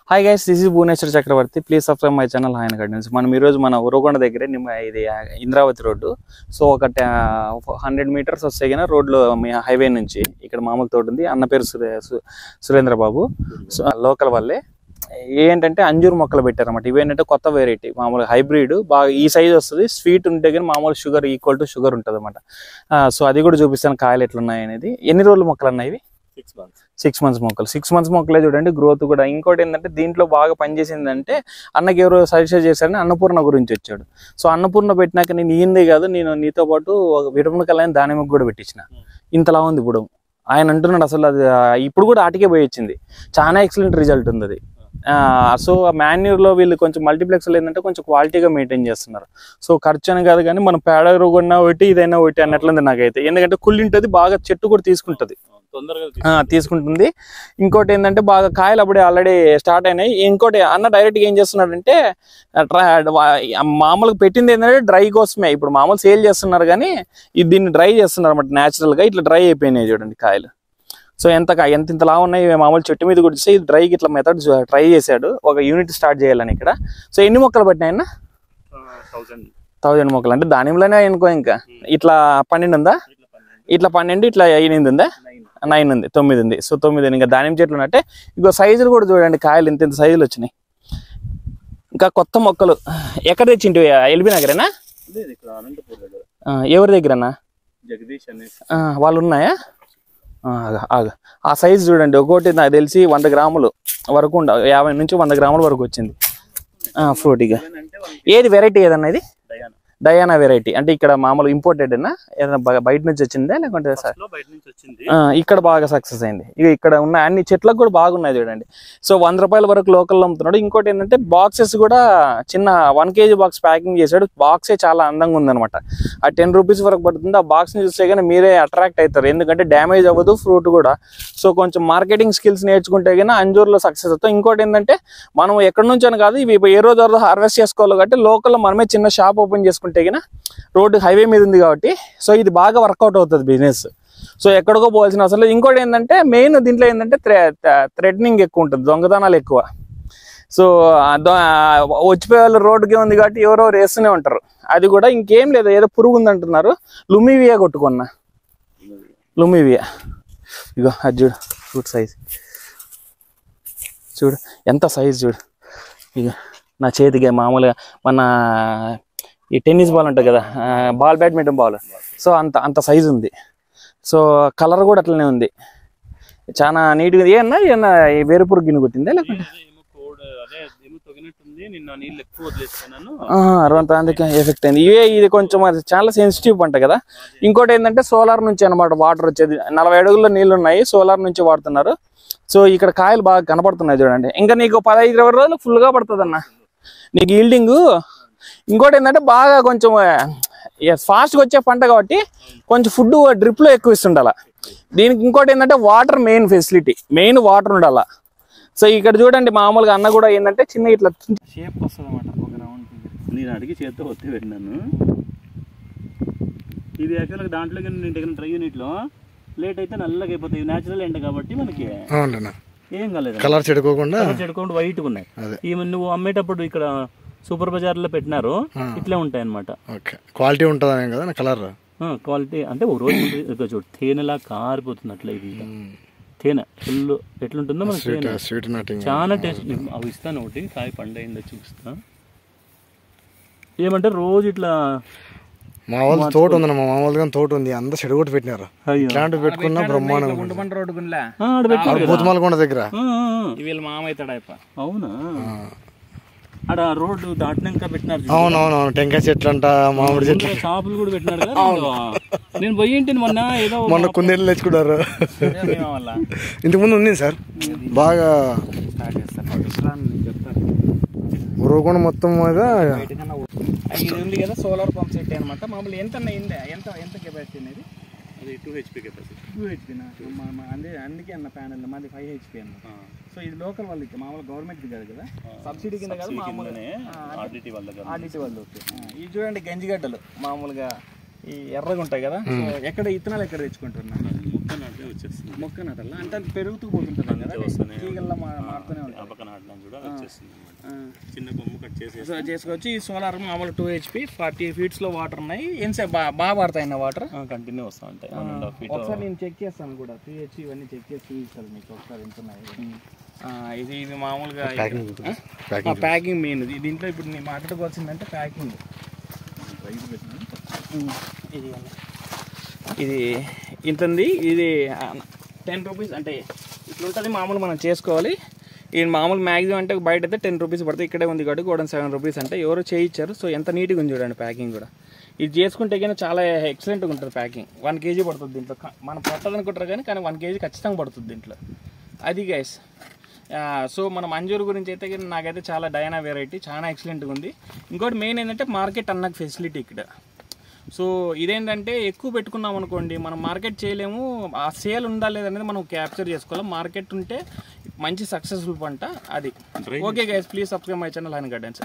Hi guys, this is Bhuvaneshwar Chakravarthy. Please subscribe my channel hi gardens. మనం ఈరోజు మన ఉరవకొండ దగ్గరే ఇది ఇంద్రావతి రోడ్డు. సో ఒక 100 మీటర్స్ వస్తే కానీ రోడ్లో హైవే నుంచి ఇక్కడ మామూలు తోట ఉంది. అన్న పేరు సురేంద్ర బాబు. సో లోకల్ వాళ్ళే. ఏంటంటే అంజూరు మొక్కలు పెట్టారన్నమాట. ఇవేంటంటే కొత్త వెరైటీ, మామూలుగా హైబ్రిడ్, బాగా ఈ సైజ్ వస్తుంది. స్వీట్ ఉంటే కానీ మామూలు షుగర్ ఈక్వల్ టు షుగర్ ఉంటుంది అనమాట. సో అది కూడా చూపిస్తాను కాయలు ఎట్లున్నాయి అనేది. ఎన్ని రోజుల మొక్కలు అన్నాయి ఇవి? 6 months మొక్కలు. 6 months మొక్కలే చూడండి, గ్రోత్ కూడా. ఇంకోటి ఏంటంటే దీంట్లో బాగా పనిచేసిందంటే అన్నకి ఎవరో సజెస్ట్ చేశారని అన్నపూర్ణ గురించి వచ్చాడు. సో అన్నపూర్ణ పెట్టినాక నేను ఈయందే కాదు, నేను నీతో పాటు విటమిన్ కలైన దానిమ్మకు కూడా పెట్టించిన. ఇంతలా ఉంది ఇప్పుడు. ఆయన అంటున్నాడు అసలు అది ఇప్పుడు కూడా ఆటికే పోయి వచ్చింది. చాలా ఎక్సలెంట్ రిజల్ట్ ఉంది అది. సో మాన్యూర్లో వీళ్ళు కొంచెం మల్టీప్లెక్స్లో ఏంటంటే కొంచెం క్వాలిటీగా మెయింటైన్ చేస్తున్నారు. సో ఖర్చు అని కాదు కానీ మనం పేడ కొన్నా ఒకటి ఇదైనా ఒకటి అన్నట్లుంది నాకైతే. ఎందుకంటే కుళ్ళింటుంది బాగా, చెట్టు కూడా తీసుకుంటుంది, తీసుకుంటుంది. ఇంకోటి ఏంటంటే బాగా కాయలు అప్పుడే ఆల్రెడీ స్టార్ట్ అయినాయి. ఇంకోటి అన్న డైరెక్ట్గా ఏం చేస్తున్నాడంటే మామూలుగా పెట్టింది ఏంటంటే డ్రై కోసమే. ఇప్పుడు మామూలు సేల్ చేస్తున్నారు కానీ దీన్ని డ్రై చేస్తున్నారు అన్నమాట. న్యాచురల్గా ఇట్లా డ్రై అయిపోయినాయి చూడండి కాయలు. సో ఇంతలా ఉన్నాయి. మామూలు చెట్టు మీద కూడా ఇది డ్రైకి ఇట్లా మెథడ్ ట్రై చేశాడు. ఒక యూనిట్ స్టార్ట్ చేయాలని ఇక్కడ. సో ఎన్ని మొక్కలు పట్టినాయన్న? 1000 మొక్కలు. అంటే దానిలోనే అనుకో. ఇంకా ఇట్లా 12 ఉందా? ఇట్లా 12, ఇట్లా 8 ఉందా? 9 ఉంది, 9 ఉంది. సో 9 ఇంకా దానిమ్మ చెట్లు ఉన్నట్టే. ఇంకో సైజులు కూడా చూడండి, కాయలు ఇంత సైజులు వచ్చినాయి. ఇంకా కొత్త మొక్కలు ఎక్కడ తెచ్చింటి? ఎల్బీ నగరేనా? ఎవరి దగ్గరన్నా? వాళ్ళు ఉన్నాయా? ఆ సైజు చూడండి. ఒక్కోటి నాకు తెలిసి 100 గ్రాములు వరకు 50 నుంచి 100 గ్రాముల వరకు వచ్చింది ఫ్రూటీగా. ఏది వెరైటీ ఏదన్నా? ఇది డయానా వెరైటీ. అంటే ఇక్కడ మామూలు ఇంపోర్టెడ్ ఏనా, ఏదైనా బయట నుంచి వచ్చిందా లేకుంటే ఇక్కడ బాగా సక్సెస్ అయింది? ఇక ఇక్కడ ఉన్న అన్ని చెట్లకు కూడా బాగున్నాయి చూడండి. సో 100 రూపాయల వరకు లోకల్లో అమ్ముతున్నాడు. ఇంకోటి ఏంటంటే బాక్సెస్ కూడా చిన్న 1 kg బాక్స్ ప్యాకింగ్ చేశాడు. బాక్సే చాలా అందంగా ఉందనమాట. ఆ 10 రూపీస్ వరకు పడుతుంది. ఆ బాక్స్ని చూస్తే కానీ మీరే అట్రాక్ట్ అవుతారు, ఎందుకంటే డ్యామేజ్ అవ్వదు ఫ్రూట్ కూడా. సో కొంచెం మార్కెటింగ్ స్కిల్స్ నేర్చుకుంటే కానీ అంజూర్లో సక్సెస్ అవుతాం. ఇంకోటి ఏంటంటే మనం ఎక్కడి నుంచి అని కాదు, ఇవి ఏ రోజు హార్వెస్ట్ చేసుకోవాలి కాబట్టి లోకల్లో మనమే చిన్న షాప్ ఓపెన్ చేసుకుంటే కానీ రోడ్డు హైవే మీద ఉంది కాబట్టి సో ఇది బాగా వర్కౌట్ అవుతుంది బిజినెస్. సో ఎక్కడికో పోవాల్సిన అవసరం లేదు. ఇంకోటి ఏంటంటే మెయిన్ దీంట్లో ఏంటంటే థ్రెటనింగ్ ఎక్కువ ఉంటుంది, దొంగతనాలు ఎక్కువ. సో వచ్చిపోయే వాళ్ళు రోడ్డుకే ఉంది కాబట్టి ఎవరెవరు వేస్తూనే ఉంటారు. అది కూడా ఇంకేం లేదు, ఏదో పురుగు ఉందంటున్నారు. లుమివియా కొట్టుకున్నా, లుమివియా. ఇగో అది చూడు ఫ్రూట్ సైజ్ చూడు, ఎంత సైజ్ చూడు. ఇక నా చేతికి మామూలుగా మన ఈ టెన్నిస్ బాల్ ఉంటుంది కదా, బ్యాడ్మింటన్ బాల్. సో అంత సైజు ఉంది. సో కలర్ కూడా అట్లనే ఉంది, చాలా నీట్గా. ఏమన్నా ఈ వేరుపురుగు గిన్నె కొట్టిందా లేకుంటే అందుకే ఎఫెక్ట్ అయింది? ఇది కొంచెం చాలా సెన్సిటివ్ పంట కదా. ఇంకోటి ఏంటంటే సోలార్ నుంచి అనమాట వాటర్ వచ్చేది. 40 అడుగుల్లో నీళ్ళు ఉన్నాయి, సోలార్ నుంచి వాడుతున్నారు. సో ఇక్కడ కాయలు బాగా కనపడుతున్నాయి చూడండి. ఇంకా నీకు 15-20 రోజులు ఫుల్గా పడుతుంది అన్న నీకు ఈల్డింగ్. ఇంకోటి ఏంటంటే బాగా కొంచెం ఫాస్ట్గా వచ్చే పంట కాబట్టి కొంచెం ఫుడ్ డ్రిప్లో ఎక్కువ ఇస్తుండాల దీనికి. ఇంకోటి ఏంటంటే water main facility, main water ఉండాల. సో ఇక్కడ చూడండి మామూలుగా అన్న కూడా ఏంటంటే చిన్న ఇట్లా షేప్ వస్తుంది అనమాట. ఒక రౌండ్ నేను అడిగి చేత్తో వస్తే పెట్టినాను. ఇది యాక్చువల్గా దాంట్లోకి ఇంటికి డ్రై యూనిట్లో లేట్ అయితే నల్లగా అయిపోతాయి. న్యాచురల్ ఎండ కాబట్టి మనకి ఏం కాలేదు, కలర్ చెడుకోకుండా వైట్గా ఉన్నాయి. ఈవెన్ నువ్వు అమ్మేటప్పుడు ఇక్కడ సూపర్ బజార్ లో పెట్టినారు, ఇట్లే ఉంటాయి అనమాట. క్వాలిటీ ఉంటుంది కదా కలర్. క్వాలిటీ అంటే ఓ రోజు చూడు తేనెలా కారిపోతుంది అట్లా. ఇది తేనె ఫుల్ ఎట్లుంటుందో మనకి చాలా టేస్ట్. అవి ఇస్తాను ఒకటి, కాయ పండు అయిందో చూపిస్తా. ఏమంటే రోజు ఇట్లా మా వాళ్ళ తోట ఉంది, మా మామూలుగా తోట ఉంది, అంత చెడుగొట్టు పెట్టినారు. ఇట్లాంటివి పెట్టుకున్నా బ్రహ్మాండం. భూతమాలకొండ దగ్గర వీళ్ళు మామవుతాడు. అవునా? అక్కడ రోడ్డు దాటినాక పెట్టినారు. అవునవునవును, టెంకాయ చెట్లు అంట, మామిడి చెట్లు, షాపులు కూడా పెట్టినారు కదా. నేను పోయి ఏంటి మొన్న కుందేళ్ళు తెచ్చుకున్నారు. ఇంతకుముందు ఉంది సార్, బాగా ఉరవకొండ మొత్తం మీద ఇది ఉంది కదా. సోలార్ పంప్ సెట్ అనమాట. మామూలు ఎంత కెపాసిటీ అనేది? అది 2 HP కెపాసిటీ. 2 HP అందుకే అన్న ప్యానెల్ మాది 5 HP అన్న. సో ఇది లోకల్ వాళ్ళకి, మామూలు గవర్నమెంట్ది కాదు కదా, సబ్సిడీ కింద కాదు, మామూలుగానే ఆర్డిటి వాళ్ళు. ఇది చూడండి గంజిగడ్డలు మామూలుగా ఈ ఎర్రగా ఉంటాయి కదా. ఎక్కడ ఇత్తనాలు ఎక్కడ తెచ్చుకుంటున్నా? మొక్క నాటితే వచ్చేస్తుంది. మొక్క నాటాల అంటే అది పెరుగుతూ పోతుంటుంది కదా, తీగల్లో మారుతూనే ఉంటుంది. ఆ పక్క నాటినా కూడా వచ్చేస్తుంది అన్నమాట. చిన్న కొమ్ము కట్ చేసి చేసుకోవచ్చు. ఈ సోలార్ మామూలు 2 HP 40 feet లో ఉన్నాయి. ఎంతసేపు బాగా పడతాయి వాటర్? కంటిన్యూ వస్తూ ఉంటాయి. 1.5 feet. ఒకసారి నేను చెక్ చేస్తాను కూడా, pH ఇవన్నీ చెక్ చేసి చూపిస్తాను మీకు ఒకసారి ఎంత ఉన్నాయి. ఇది మామూలుగా ప్యాకింగ్ మెయిన్. దీంట్లో ఇప్పుడు నేను మాట్లాడుకోవాల్సిందంటే ప్యాకింగ్. ఇది ఇంత ఉంది. ఇది 10 rupees అంటే ఇట్లుంటుంది. మామూలు మనం చేసుకోవాలి. ఈ మామూలు మ్యాక్సిమం అంటే బయట అయితే 10 rupees పడుతుంది. ఇక్కడే ఉంది కాబట్టి కూడా 7 rupees అంటే ఎవరో చేయించారు. సో ఎంత నీట్గా ఉంది చూడండి ప్యాకింగ్ కూడా. ఇది చేసుకుంటే కానీ చాలా ఎక్సలెంట్గా ఉంటుంది ప్యాకింగ్. 1 kg పడుతుంది దీంట్లో. మనం పట్టదు అనుకుంటారు కానీ 1 kg ఖచ్చితంగా పడుతుంది దీంట్లో. అది గైస్. సో మనం అంజూరు గురించి అయితే నాకైతే చాలా డయానా వెరైటీ చాలా ఎక్సలెంట్గా ఉంది. ఇంకోటి మెయిన్ ఏంటంటే మార్కెట్ అన్న ఫెసిలిటీ ఇక్కడ. సో ఇదేంటంటే ఎక్కువ పెట్టుకున్నాం అనుకోండి మనం మార్కెట్ చేయలేము. ఆ సేల్ ఉందా లేదనేది మనం క్యాప్చర్ చేసుకోవాలి. మార్కెట్ ఉంటే మంచి సక్సెస్ఫుల్ పంట అది. Okay guys, please subscribe my channel honey gardens.